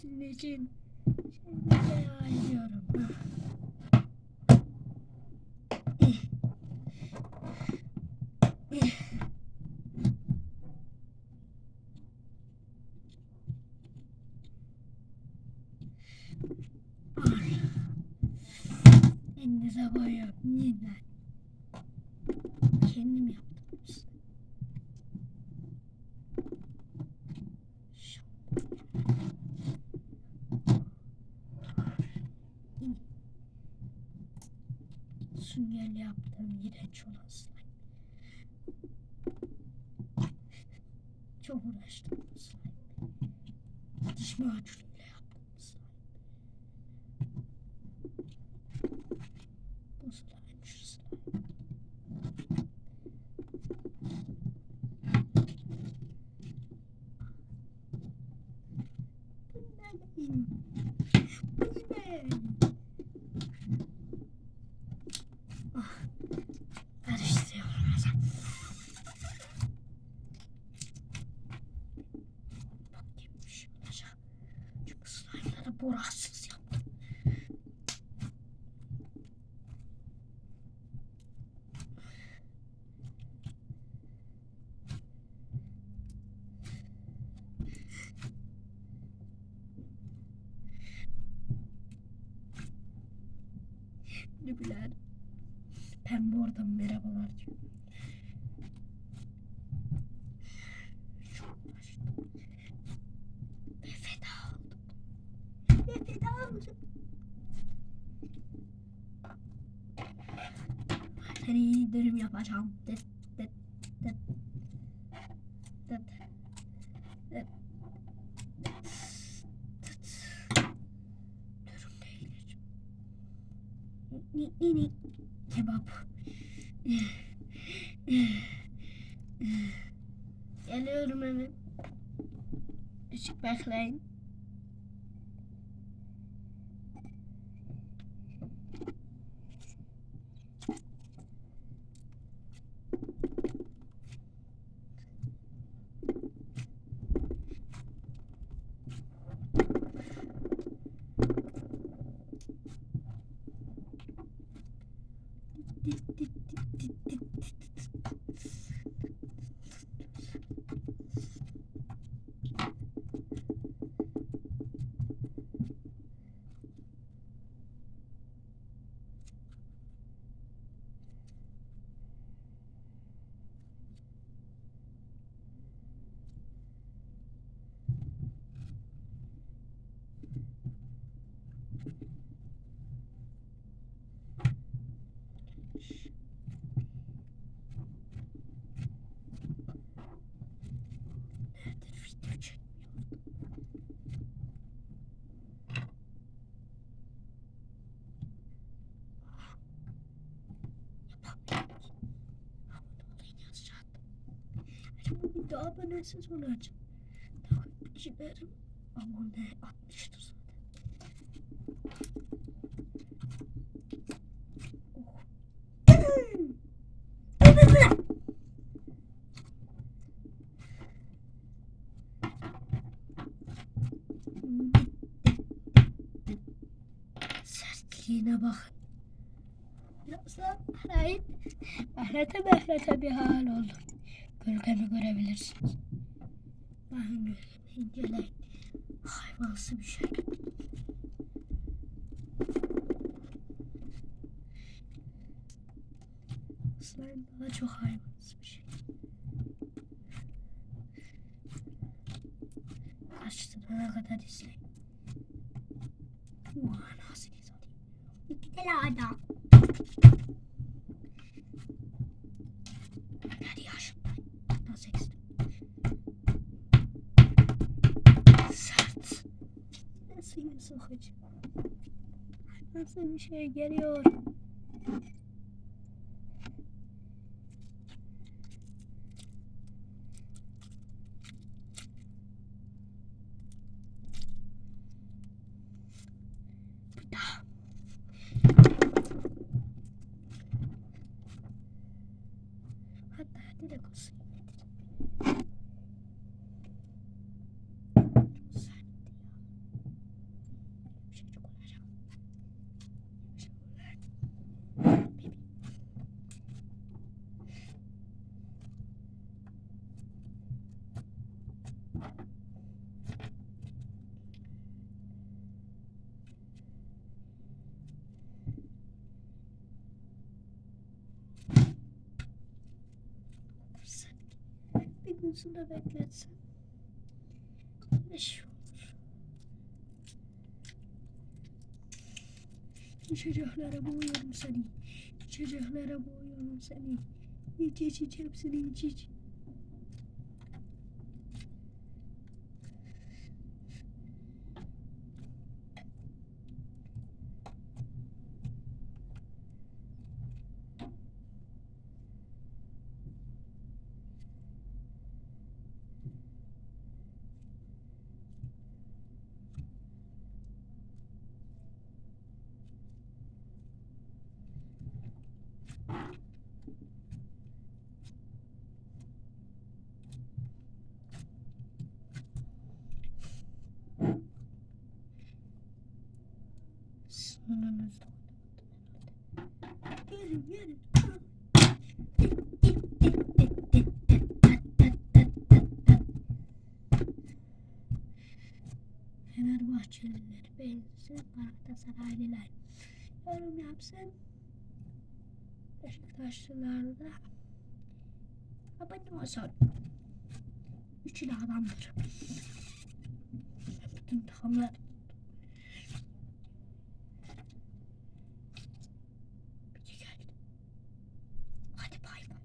Sizin için şimdi devam ediyorum. Elinize koyuyorum. Yiyin lan. Kendim yaptım işte. Süngerli yaptığım iğrenç olan slime. Çok uğraştım bu slime. Diş macunuyla yaptım bu slime. Bu slime, şu slime. Bu ne? Karıştırıyorum hocam. Bakayım bir şey olacak. Çünkü slime'ları boraksız yaptım. Ne bileyim. Pembe oradan merhabalar diyor. Ve feda oldum. Ve feda oldum. Seni dürüm yapacağım. Dıt dıt dıt dıt dıt. Dürüm değil. Ni kebap. Geliyorum hemen. Küçük bekleyin. Bir daha abonesiz olacağım. Takipçilerim abone atmıştır zaten. Sertliğine bakın. Birazdan arayıp behlete bir hal oldum. Gölgemi görebilirsiniz. Bakın gölgemi inceleyin. Hayvansı bir şey. Slime daha çok hayvansı bir şey. Kaçtığına kadar izleyin. Nasıl izleyin? İki tane adam. Hadi yaşındayım. Nasıl ekstim? Sert. Nasıl sıkıcı? Nasıl bir şey geliyor? Bir daha. Hatta direkt olsun. Çok sertti ya. sonrasında bekletsin. Ne şey olur. İçeceklere boğuyorum seni. İçeceklere boğuyorum seni. İç hepsini iç. Sınırınızda gelin. Fenerbahçeliler beğensin, Galatasaraylılar yorum yapsın. Beşiktaşlılar da abone olsun. Üçü de adamdır. Bütün takımlar bir geldi. Hadi bay bay.